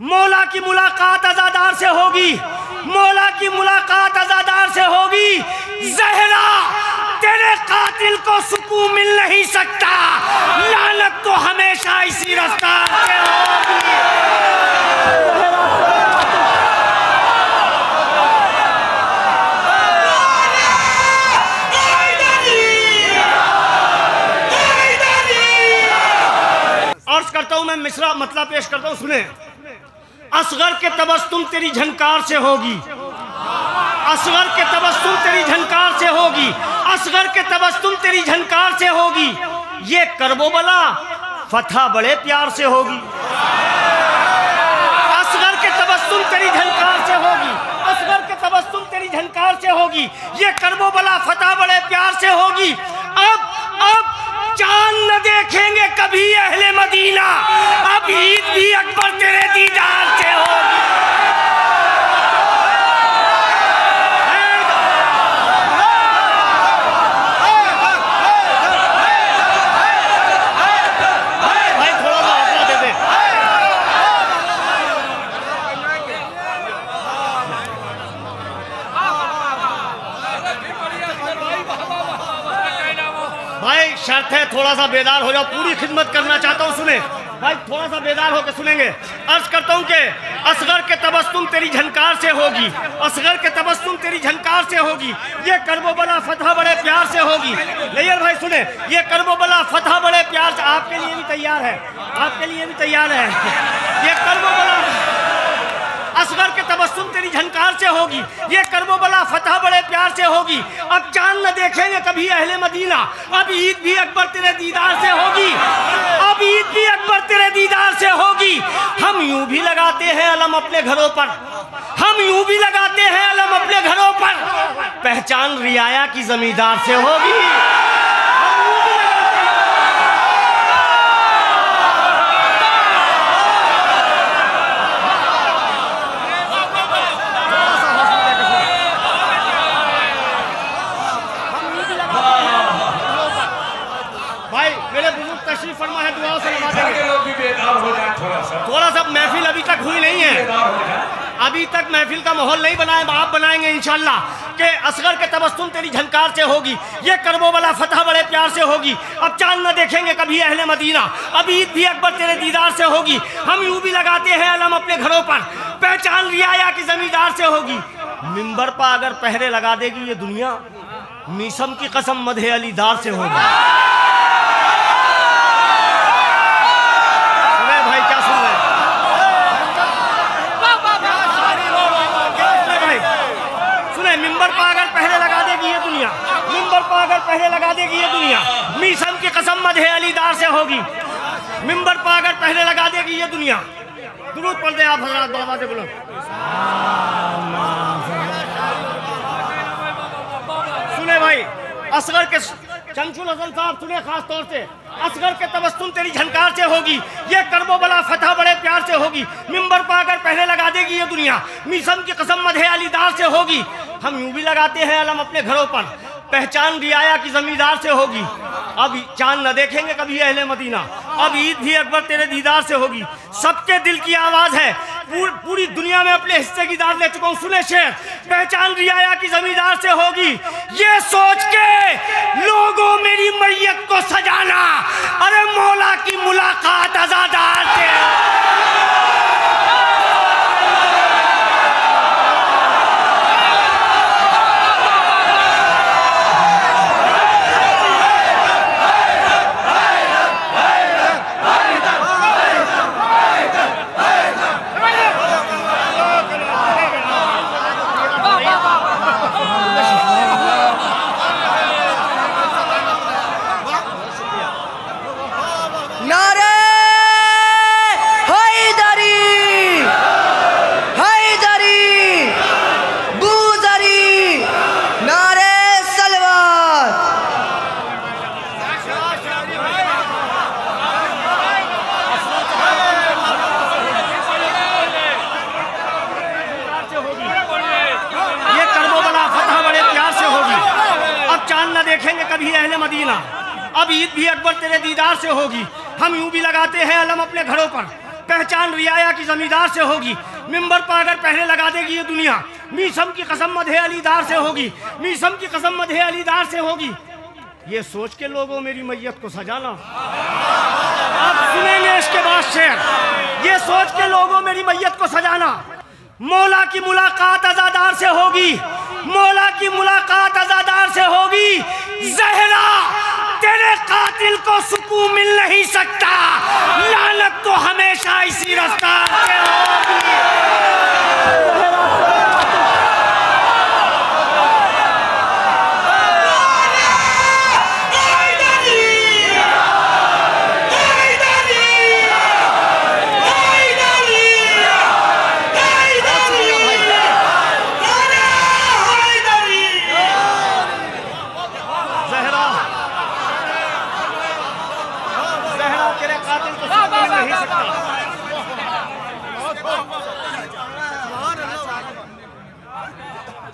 मौला की मुलाकात अज़ादार से होगी, मौला की मुलाकात अज़ादार से होगी। ज़हरा तेरे कातिल को सुकून मिल नहीं सकता, लानत तो हमेशा इसी रफ्तार से होगी। अर्ज करता हूं मैं, मिसरा मतलब पेश करता हूं, सुने। असगर के तबस्सुम तेरी झनकार से होगी, असगर के तबस्सुम तेरी झनकार से होगी, असगर के तबस्सुम तेरी झनकार से होगी। ये करबो बला फतह बड़े प्यार से होगी। असगर के तबस्सुम तेरी झनकार से होगी, असगर के तबस्सुम तेरी झनकार से होगी। ये करबो बला फतह बड़े प्यार से होगी। अब चांद न देखेंगे कभी अहले मदीना, अब ईद भी अकबर तेरे दीदार से होगी। भाई थोड़ा सा हौसला दे दे। भाई शर्त है थोड़ा सा बेदार हो जाओ, पूरी खिदमत करना चाहता हूँ, सुने भाई, थोड़ा सा बेदार होकर सुनेंगे। अर्ज करता हूँ कि असगर के तबस्सुम तेरी झनकार से होगी, असगर के तबस्सुम तेरी झनकार से होगी। ये करबो बला फतह बड़े प्यार से होगी। नैयर भाई सुने, ये करबो बला फतह बड़े प्यार से, आपके लिए भी तैयार है, आपके लिए भी तैयार है। ये करबो बला असगर के तबस्सुम तेरी झनकार से होगी, ये करबो बला फतह बड़े प्यार से होगी। अब चांद न देखेंगे कभी अहले मदीना, अब ईद भी अकबर तेरे दीदार से होगी, अब ईद भी अकबर तेरे दीदार से होगी। हम यूं भी लगाते हैं अलम अपने घरों पर, हम यूं भी लगाते हैं अलम अपने घरों पर, पहचान रियाया की जमींदार से होगी। फरमा है, दुआओं से नवाजेंगे। थोड़ा सा महफिल अभी तक हुई नहीं है, अभी तक महफिल का माहौल नहीं बना है, आप बनाएंगे इंशाल्लाह। कि असगर के तबस्सुम तेरी झनकार से होगी, ये करबो वाला फतह बड़े प्यार से होगी। अब चांद न देखेंगे कभी अहले मदीना, अब ईद भी अकबर तेरे दीदार से होगी। हम यूं भी लगाते हैं अलम अपने घरों पर, पहचान रियाया की जमींदार से होगी। मिंबर पर अगर पहरे लगा देगी ये दुनिया, मीसम की कसम मदहे अलीदार से होगी। मिंबर पर अगर पहले लगा देगी ये दुनिया, मिंबर पर अगर पहले लगा देगी ये दुनिया, मीसम की कसम मदहे अलीदार से होगी। मिंबर पर अगर पहले लगा देगी ये दुनिया। दुरूद पढ़ दे आप हज़रात, बाबा से बोलो। सुने भाई, असगर के शमशुल हसन साहब सुने, खास तौर से असगर के तबस्सुम तेरी झनकार से होगी, ये करबो बला फतह बड़े प्यार से होगी। मिंबर पर अगर पहले लगा देगी ये दुनिया, मीसम की कसम मदहे अलीदार से होगी। हम यूं भी लगाते हैं अलम अपने घरों पर, पहचान रियाया की जमींदार से होगी। अब चांद न देखेंगे कभी अहले मदीना, अब ईद भी अकबर तेरे दीदार से होगी। सबके दिल की आवाज है, पूरी दुनिया में अपने हिस्से की दाद ले चुका हूँ। सुने शेर, पहचान रियाया की जमींदार से होगी। ये सोच के लोगों मेरी मैयत को सजाना, अरे मौला की मुलाकात अज़ादार से। देखेंगे कभी अहले मदीना, अब ईद भी अकबर तेरे दीदार से होगी। हम यूं भी लगाते हैं अलम अपने घरों पर, पहचान रियाया की जमींदार से होगी। मिंबर पर अगर पहले लगा देगी ये दुनिया, मीसम की कसम मधे अलीदार से होगी, मीसम की कसम मधे अलीदार से होगी। ये सोच के लोगों मेरी मैयत को सजाना। आप सुनेंगे इसके बाद शेर, ये सोच के लोगों मेरी मैयत को सजाना। मौला की मुलाकात अज़ादार से होगी, मौला की मुलाकात अज़ादार से होगी। ज़हरा तेरे कातिल को सुकून मिल नहीं सकता, लानत तो हमेशा इसी रफ्तार से होगी।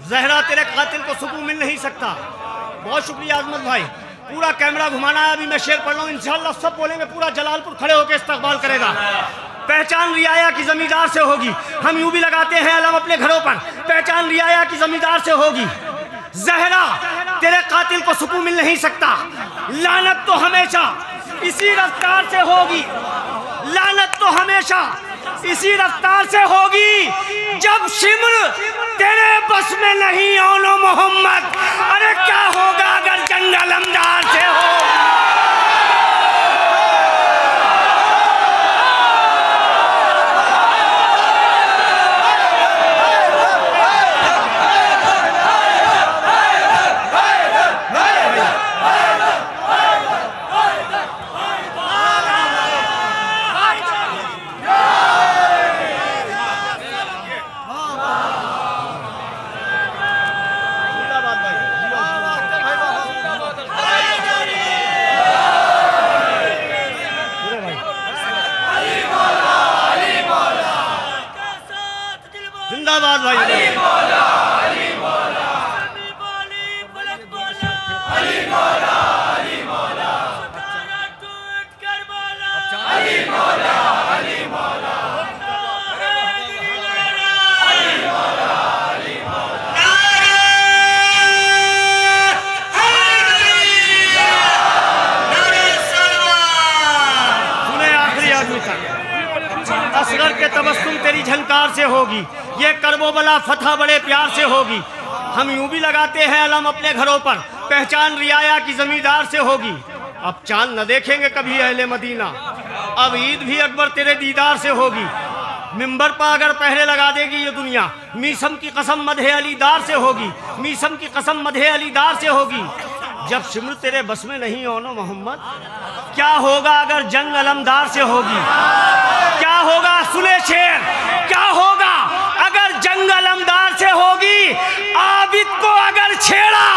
ज़हरा तेरे कातिल को सुकून मिल नहीं सकता। बहुत शुक्रिया आजमत भाई, पूरा कैमरा घुमाना है। अभी मैं शेर पढ़ रहा हूँ, इंशाअल्लाह सब बोलेंगे, पूरा जलालपुर खड़े होकर इस्तकबाल करेगा। पहचान रियाया की जमींदार से होगी, हम यूं भी लगाते हैं अलम अपने घरों पर। पहचान रियाया की जमींदार से होगी। ज़हरा तेरे कातिल को सुकून मिल नहीं सकता, लानत तो हमेशा इसी रफ्तार से होगी, लानत तो हमेशा इसी रफ्तार से होगी। जब शिम्र तेरे बस में नहीं औनो मोहम्मद, अरे क्या होगा अगर जंग अलमदार से होगी। जिंदाबाद भाई। अली मौला, अली मौला, अली मौला, अली मौला, अली मौला, अली मौला, अली मौला, अली मौला। सुने आखिरी आदमी तक। असगर के तबस्सुम तेरी झनकार से होगी, ये करबो बला फतह बड़े प्यार से होगी। हम यूं भी लगाते हैं अलम अपने घरों पर। पहचान रियाया की जमींदार से होगी। अब चांद न देखेंगे कभी अहले मदीना, अब ईद भी अकबर तेरे दीदार से होगी। मिंबर पर अगर पहले लगा देगी ये दुनिया, मीसम की कसम मधे अलीदार से होगी, मीसम की कसम मधे अलीदार से होगी। जब शिम्र तेरे बस में नहीं औनो मोहम्मद, क्या होगा अगर जंग अलमदार से होगी। क्या होगा, सुने शेर, क्या होगा अगर जंग अलमदार से होगी। आबिद को अगर छेड़ा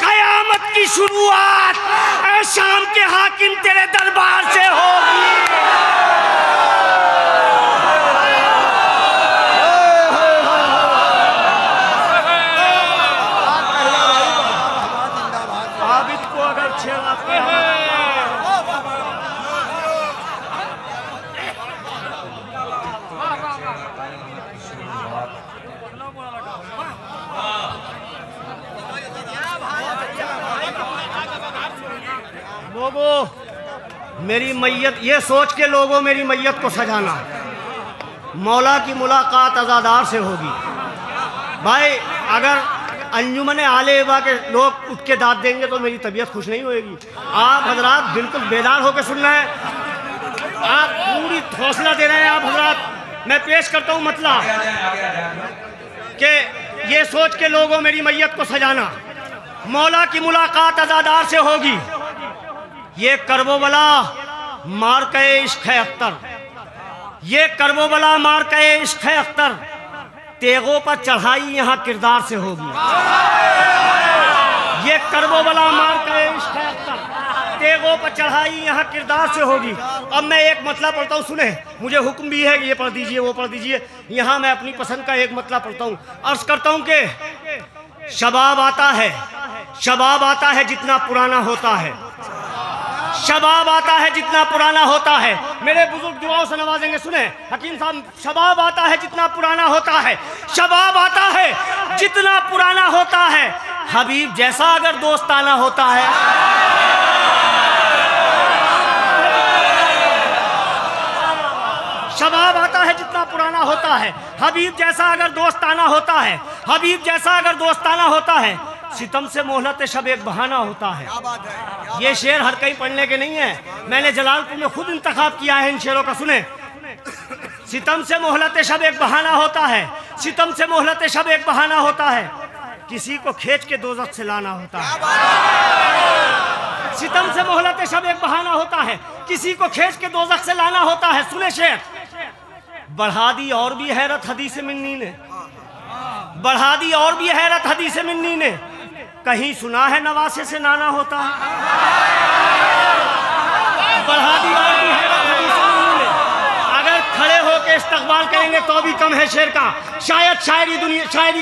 कयामत की शुरुआत, ऐ शाम के हाकिम तेरे दरबार से होगी। आबिद को अगर छेड़ा लोगों मेरी मैयत, ये सोच के लोगों मेरी मैयत को सजाना। मौला की मुलाकात अज़ादार से होगी। भाई अगर अंजुमन आले-ए-बा के लोग उठ के दाद देंगे तो मेरी तबीयत खुश नहीं होएगी। आप हजरात बिल्कुल बेदार होकर सुन रहे हैं, आप पूरी हौसला दे रहे हैं। आप हजरात मैं पेश करता हूँ मतलब कि ये सोच के लोगों मेरी मैयत को सजाना। मौला की मुलाकात अज़ादार से होगी, ये करबोबला मार के इश्क है अख्तर, ये करबोबला मार के इश्क है अख्तर। तेगों पर चढ़ाई यहाँ किरदार से होगी, ये करबोबला मार के इश्क है अख्तर। तेगों पर चढ़ाई यहाँ किरदार से होगी। अब मैं एक मतलब पढ़ता हूँ, सुने, मुझे हुक्म भी है कि ये पढ़ दीजिए वो पढ़ दीजिए। यहाँ मैं अपनी पसंद का एक मतलब पढ़ता हूँ। अर्ज करता हूँ कि शबाब आता है, शबाब आता है जितना पुराना होता है, शबाब आता है जितना पुराना होता है। मेरे बुजुर्ग दुआओं से नवाजेंगे, सुने हकीम साहब। शबाब आता है जितना पुराना होता है, शबाब आता है जितना पुराना होता है। हबीब जैसा अगर दोस्ताना होता है, शबाब आता है जितना पुराना होता है। हबीब जैसा अगर दोस्ताना होता है, हबीब जैसा अगर दोस्ताना होता है। सितम से मोहलत शब एक बहाना होता है। ये शेर हर कहीं पढ़ने के नहीं है, मैंने जलालपुर में खुद इंतखाब किया है इन शेरों का। सुने, सितम से मोहलत शब एक बहाना होता है, सितम से मोहलत शब एक बहाना होता है। किसी को खींच के दोज़ख से लाना होता है। सितम से मोहलत शब एक बहाना होता है, किसी को खींच के दोज़ख से लाना होता है। सुने शेर, बढ़ा दी और भी हैरत हदीस मिन्नी ने, बढ़ा दी और भी हैरत हदीस मिन्नी ने। कहीं सुना है नवासे से नाना होता है। बढ़ा दी और भी हैरत हदीस मिन्नी ने। अगर खड़े होकर इस्तकबाल करेंगे तो भी कम है शेर का। शायद शायरी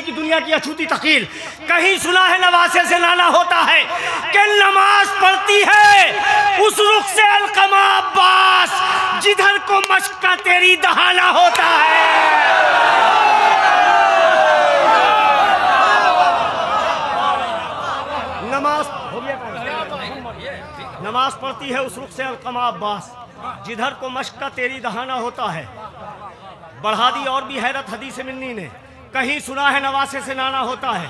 की दुनिया की अछूती तकील। कहीं सुना है नवासे से नाना होता है कि नमाज पढ़ती है उस रुख से अलकमा अब्बास, जिधर को मश्क का तेरी दहाना होता है। नमाज पढ़ती है उस रुख से अलकमा अब्बास, जिधर को मश्क का तेरी दहाना होता है। बढ़ा दी और भी हैरत हदीस मिन्नी ने। कहीं सुना है नवासे से नाना होता है,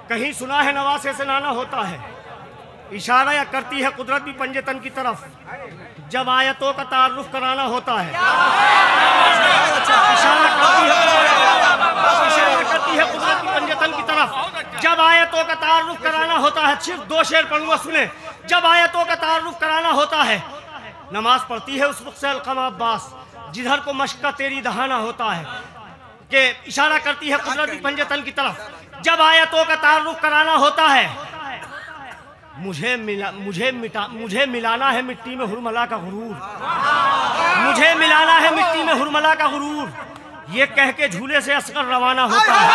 कहीं सुना है नवासे से नाना होता है। इशारा या करती है कुदरत भी पंजतन की तरफ, जब आयतों का तारुफ कराना होता है। इशारा करती है कुदरत की पंजतन की तरफ, जब आयतों का तारुफ कराना होता है। सिर्फ दो शेर पढ़ूंगा, सुने। जब आयतों का तारुफ कराना होता है, नमाज पढ़ती है उस रुख से अलकमा अब्बास, जिधर को मश्क का तेरी दहाना होता है। कि इशारा करती है कुदरत की पंजतन की तरफ, जब आयतों का तारुफ कराना होता है। मुझे मिलाना है मिट्टी में हुरमला का गुरूर, मुझे मिलाना है मिट्टी में हुरमला का गुरूर। ये कह के झूले से असगर रवाना होता है।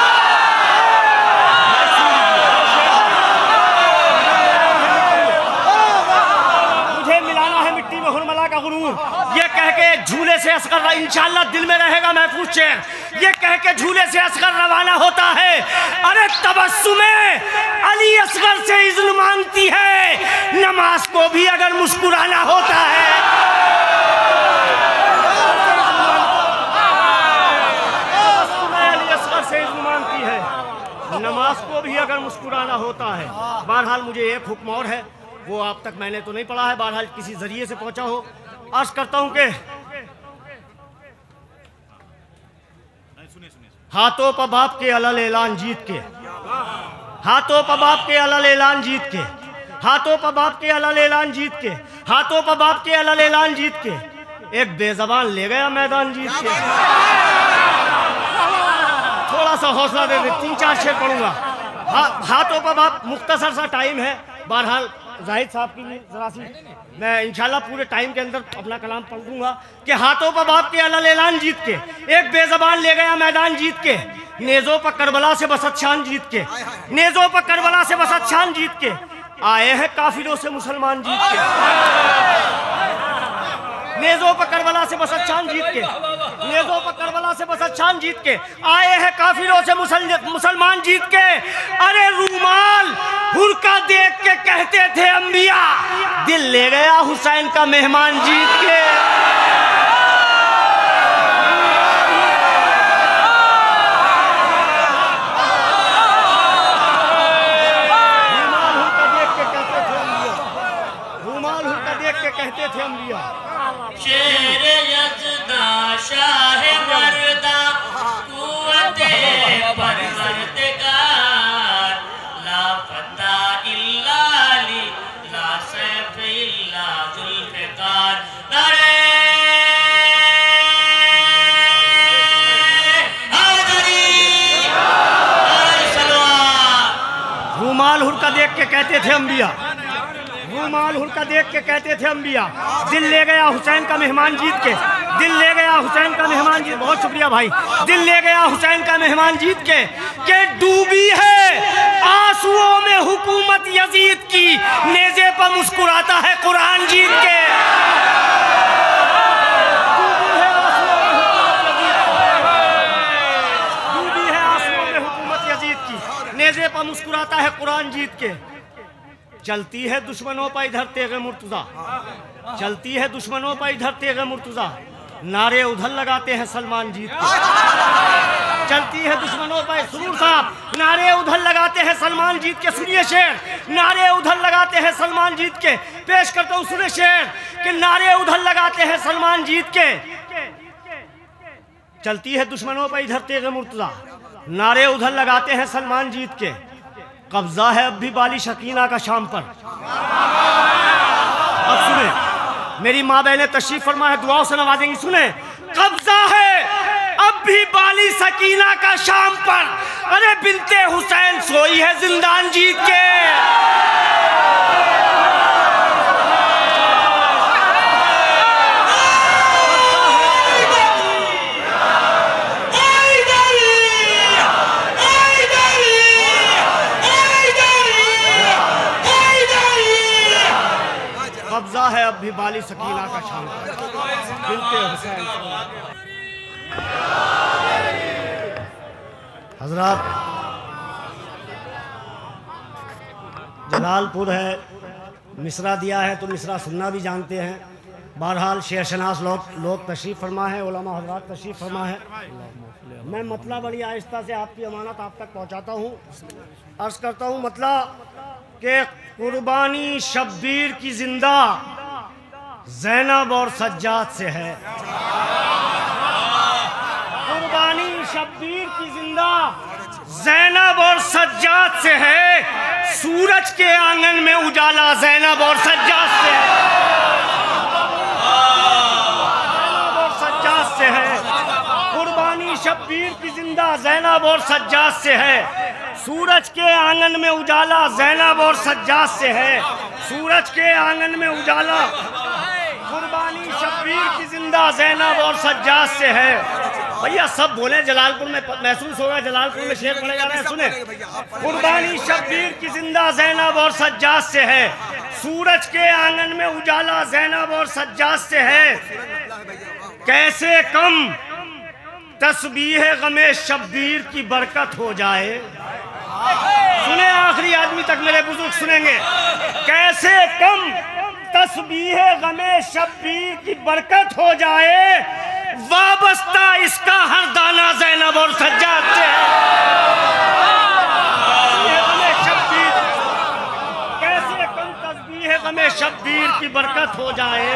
मुझे मिलाना है मिट्टी में हुरमला का गुरूर, ये कह के झूले से असगर, इंशाअल्लाह दिल में रहेगा महफूज शेर। ये कह के झूले से असगर रवाना होता है। अरे तबस्सुमे अली असगर से इज़्न मांगती है, नमाज को भी अगर मुस्कुराना होता है। नमाज को भी अगर मुस्कुराना होता है। बहरहाल मुझे एक हुक्म और है, वो आप तक मैंने तो नहीं पढ़ा है, बहरहाल किसी जरिए से पहुंचा हो। अर्ज करता हूं कि हाथों पर बाप के अलल ऐलान जीत के, हाथों पर बाप के अलल ऐलान जीत के, हाथों पर बाप के अलल ऐलान जीत के, हाथों पर बाप के अलल ऐलान जीत के, एक बेजबान ले गया मैदान जीत के। थोड़ा सा हौसला दे दे, 3-4 शेर पढ़ूंगा। हाथों पर बाप, मुख्तसर सा टाइम है, बहरहाल जाहिद साहब की जरा सी मैं इंशाल्लाह पूरे टाइम के अंदर अपना कलाम पढ़ दूंगा। कि हाथों पर बाप के अलल ऐलान जीत के, एक बेजबान ले गया मैदान जीत के, नेज़ों पर करबला से बसत शान जीत के, नेज़ों पर करबला से बसत शान जीत के, आए हैं काफिरों से मुसलमान जीत के। नेज़ों पर करबला से बसत शान जीत के, नेज़ों पर करबला से बसत शान जीत के, आए हैं काफिरों से मुसलमान जीत के। अरे रूमाल हुरका देख के कहते थे अंबिया, दिल ले गया हुसैन का मेहमान जीत के। रूमाल हुरका देख के कहते थे अंबिया। शेर यज़दा शाह मर्दा कुव्वते परवरदिगार, ला फता इल्ला अली, ला सैफ इल्ला जुल्फ़िकार। नारे हैदरी, नारे सलवात। रूमाल हुरका देख के कहते थे अंबिया, रूमाल हुरका देख के कहते थे अंबिया, दिल ले गया हुसैन का मेहमान जीत के, दिल ले गया हुसैन का मेहमान जीत। बहुत शुक्रिया भाई। दिल ले गया हुसैन का मेहमान जीत के डूबी है आंसुओं में हुकूमत यजीद की, नेज़े पर मुस्कुराता है कुरान जीत के। डूबी है आंसुओं में हुकूमत यजीद की, नेज़े पर मुस्कुराता है कुरान जीत के। चलती है दुश्मनों पर इधर तेगे मुर्तज़ा, चलती है दुश्मनों पर इधर तेगे मुर्तज़ा, नारे उधर लगाते हैं सलमान जीत के। चलती है दुश्मनों पर, सुरूर साहब, नारे उधर लगाते हैं सलमान जीत के। सुनिए शेर, नारे उधर लगाते हैं सलमान जीत के। पेश करता हूँ, सुनिए शेर कि नारे उधर लगाते हैं सलमान जीत के। चलती है दुश्मनों पर इधर तेगे मुर्तज़ा, नारे उधर लगाते हैं सलमान जीत के। कब्जा है अब भी बाली शकीना का शाम पर। अब सुने, मेरी माँ बहनें तशरीफ फरमा है, दुआओं से नवाजेंगी। सुने, कब्जा है अब भी बाली सकीना का शाम पर, अरे बिनते हुसैन सोई है जिंदान जीत के। कब्जा है अब भी बाली सकीना का शाम पर, बिनते हुसैन। हजरात, जलालपुर है, मिसरा दिया है तो मिसरा सुनना भी जानते हैं। बहरहाल शेर शनास लोग तशरीफ़ फरमा है, उलमा हजरात तशरीफ़ फरमा है। मैं मतलब बड़ी आहिस्ता से आपकी अमानत आप तक पहुंचाता हूं। अर्ज़ करता हूं मतलब कि कुर्बानी शब्बीर की जिंदा ज़ैनब और सज्जाद से है। कुर्बानी शब्बीर की जिंदा ज़ैनब और सज्जाद से है। सूरज के आंगन में उजाला ज़ैनब और सज्जाद से है। ज़ैनब और सज्जाद से है। कुर्बानी शब्बीर की जिंदा ज़ैनब और सज्जाद से है। सूरज के आंगन में उजाला ज़ैनब और सज्जाद से है। सूरज के आंगन में उजाला, कुर्बानी शब्बीर की जिंदा ज़ैनब और सज्जाद से है। भैया सब बोले, जलालपुर में महसूस होगा, जलालपुर में शेर पढ़े जा रहे हैं। सुने, कुर्बानी शब्बीर की जिंदा ज़ैनब और सज्जाद से है। सूरज के आंगन में उजाला ज़ैनब और सज्जाद से है। कैसे कम तस्बीह गमे शब्बीर की बरकत हो जाए। सुने, आखिरी आदमी तक मेरे बुजुर्ग सुनेंगे। कैसे कम तस्बीह गमे शब्बीर की बरकत हो जाए, वाबस्ता इसका हर दाना ज़ैनब और सज्जाद से है। कैसे कम तस्बीह गमे शब्बीर की बरकत हो जाए,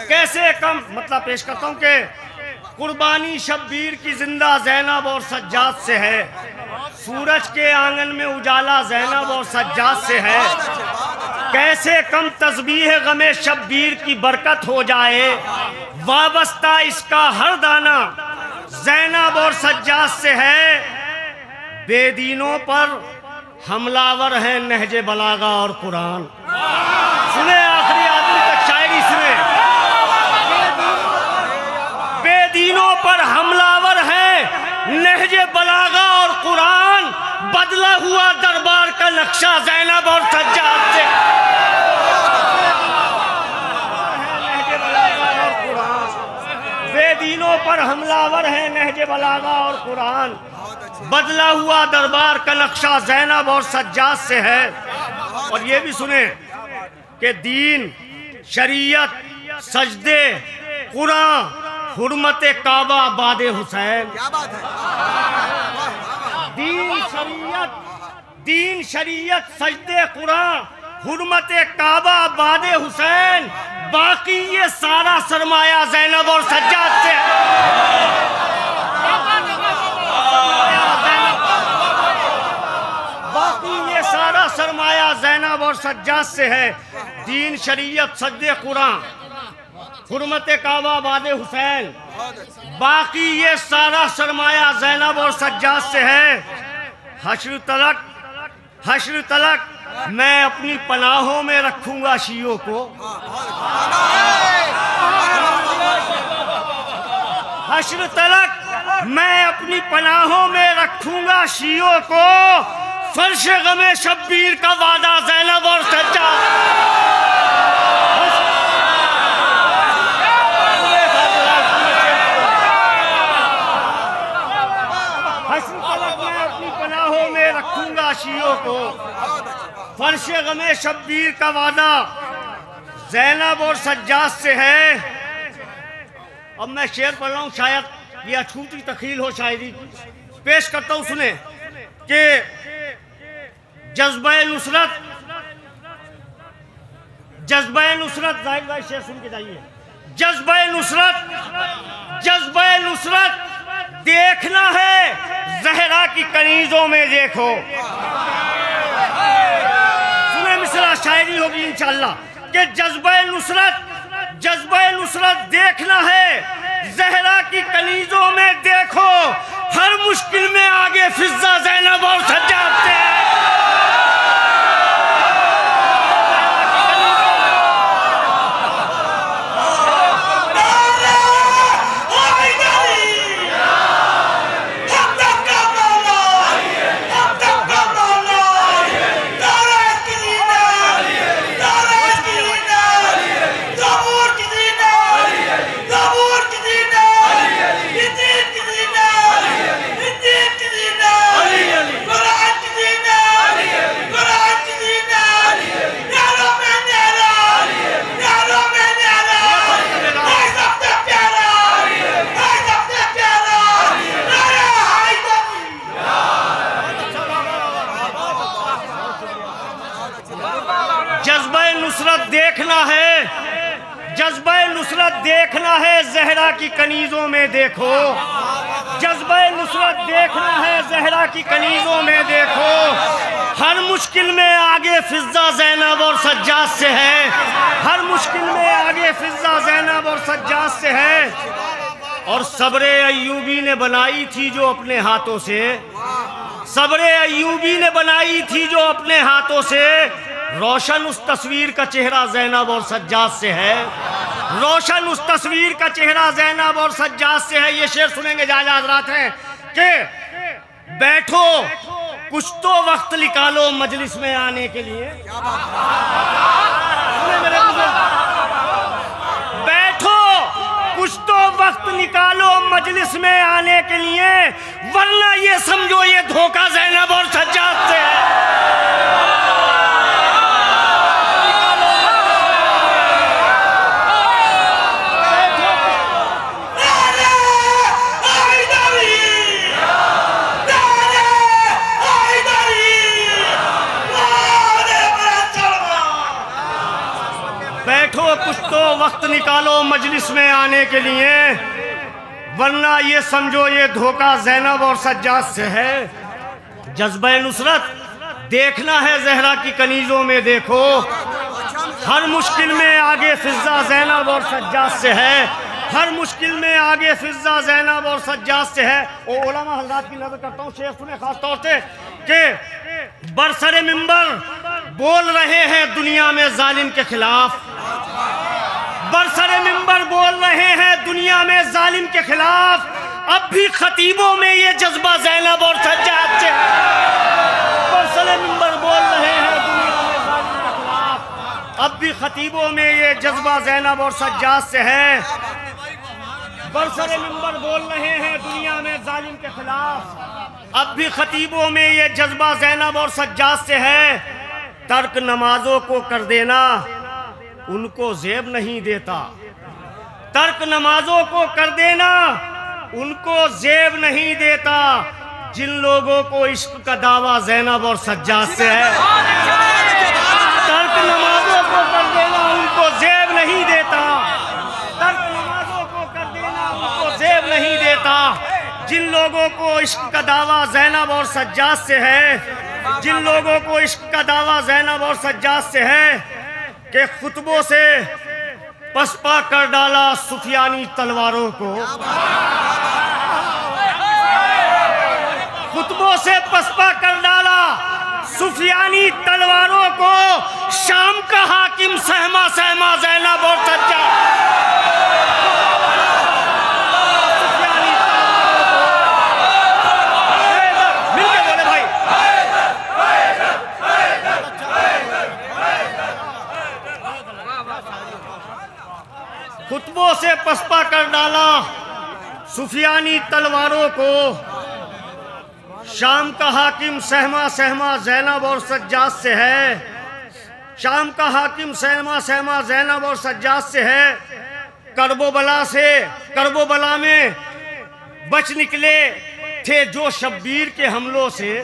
कैसे कम मतलब पेश करता हूँ कि कुर्बानी शब्बीर की जिंदा ज़ैनब और सज्जाद से है। सूरज के आंगन में उजाला ज़ैनब और सज्जाद से है। कैसे कम तस्बीह गमे शब्बीर की बरकत हो जाए, वाबस्ता इसका हर दाना ज़ैनब और सज्जाद से है। बेदीनों पर हमलावर है नहजे बलागा और कुरान। सुने, आखिरी आदमी तक शायरी सुने। बेदीनों पर हमलावर है नहजे बलागा और कुरान, बदला हुआ दरबार का नक्शा ज़ैनब और सज्जाद से। बेदीनों पर हमलावर है नहजे बलागा और कुरान, बदला हुआ दरबार का नक्शा ज़ैनब और सज्जाद से है। और ये भी सुने कि दीन, शरीयत, सजदे, कुरान, हुर्मत काबा बादे हुसैन। दीन शरीयत सजदे कुरान, हुर्मत काबा बादे हुसैन, बाकी ये सारा सरमाया ज़ैनब और सज्जाद से है। बाकी ये सारा सरमाया ज़ैनब और सज्जाद से है। दीन शरीयत सजदे कुरान, हुर्मत काबा बादे हुसैन, बाकी ये सारा सरमाया ज़ैनब और सज्जाद से है। हश्र तलक मैं अपनी पनाहों में रखूंगा शियों को। हश्र तलक मैं अपनी पनाहों में रखूंगा शियों को, फर्श गमे शब्बीर का वादा ज़ैनब और सज्जाद। रखूंगा शियों को, फर्श गमे शब्बीर का वादा ज़ैनब और सज्जाद से है। अब मैं शेर पढ़ रहा हूँ, शायद ये अछूती तखील हो शायरी की, पेश करता हूँ सुने कि जज्बे नुसरत जाहिर भाई शेर सुन के जाइए। जज्बे नुसरत देखना है ज़हरा की कनीज़ों में देखो। सुने मिसरा शायरी होगी इंशाअल्लाह कि जज्बे नुसरत देखना है ज़हरा की कनीज़ों में देखो, हर मुश्किल में आगे फिज़्ज़ा ज़ैनब और सज्जाद से है। जज्बे नुसरत देखना है ज़हरा की कनीज़ों में देखो। जज्बे नुसरत देखना है ज़हरा की कनीज़ों में देखो, हर मुश्किल में आगे फिज़्ज़ा ज़ैनब और सज्जाद से है। हर मुश्किल में आगे फिज़्ज़ा ज़ैनब और सज्जाद से है। और सब्रे अय्यूबी ने बनाई थी जो अपने हाथों से, सब्रे अय्यूबी ने बनाई थी जो अपने हाथों से, रोशन उस तस्वीर का चेहरा ज़ैनब और सज्जाद से है। रोशन उस तस्वीर का चेहरा ज़ैनब और सज्जाद से है। ये शेर सुनेंगे जाजा हज़रात हैं कि बैठो कुछ तो वक्त निकालो मजलिस में आने के लिए। बैठो कुछ तो वक्त निकालो मजलिस में आने के लिए, वरना ये समझो ये धोखा ज़ैनब और सज्जाद से है। बैठो कुछ तो वक्त निकालो मजलिस में आने के लिए, वरना ये समझो ये धोखा ज़ैनब और सज्जाद से है। जज्बे नुसरत देखना है ज़हरा की कनीज़ों में देखो, हर मुश्किल में आगे फिज़्ज़ा ज़ैनब और सज्जाद से है। हर मुश्किल में आगे फिज़्ज़ा ज़ैनब और सज्जाद से है। और उलमा हज़रात की नज़र करता हूँ, शेर सुने खास तौर से कि बरसरे मिंबर बोल रहे हैं दुनिया में जालिम के खिलाफ। बरसरे मिंबर बोल रहे हैं दुनिया में जालिम के खिलाफ, अब भी खतीबों में ये जज्बा ज़ैनब और सज्जाद से है। बरसरे मिंबर बोल रहे हैं दुनिया में जालिम के खिलाफ, अब भी खतीबों में ये जज्बा ज़ैनब और सज्जाद से है। बरसरे मिंबर बोल रहे हैं दुनिया में जालिम के खिलाफ, अब भी खतीबों में ये जज्बा ज़ैनब और सज्जाद से है। तर्क नमाजों को कर देना उनको ज़ेब नहीं देता, तर्क नमाजों को कर देना उनको ज़ेब नहीं देता, जिन लोगों को इश्क का दावा ज़ैनब और सज्जाद से है। तर्क नमाजों को कर देना उनको ज़ेब नहीं देता, तर्क नमाजों को कर देना उनको ज़ेब नहीं देता, जिन लोगों को इश्क का दावा ज़ैनब और सज्जाद से है। जिन लोगों को इश्क का दावा ज़ैनब और सज्जाद से है कि खुतबों से पसपा कर डाला सुफियानी तलवारों को, खुतबों से पसपा कर डाला सुफियानी तलवारों को, शाम का हाकिम सहमा सहमा ज़ैनब और सज्जाद। सुफियानी तलवारों को शाम का हाकिम सहमा सहमा ज़ैनब और सज्जाद से है। शाम का हाकिम सहमा सहमा ज़ैनब और सज्जाद से है। करबोबला में बच निकले थे जो शब्बीर के हमलों से।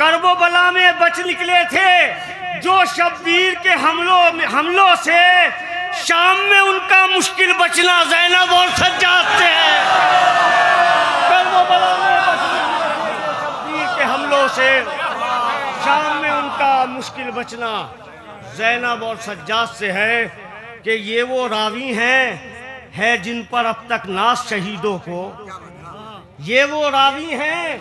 करबोबला में बच निकले थे जो शब्बीर के हमलों से। शाम में उनका मुश्किल बचना ज़ैनब और सज्जाद से है। करबोबला में बच निकले थे शब्बीर के हमलों से। शाम में उनका मुश्किल बचना ज़ैनब और सज्जाद से है कि ये वो रावी हैं जिन पर अब तक नाज शहीदों को। ये वो रावी हैं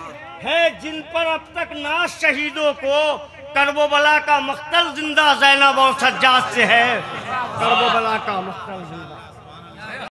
जिन पर अब तक नाज शहीदों को। करबोबला का मख्तल जिंदा ज़ैनब और सज्जाद से है। करबोबला का मख्तल जिंदा।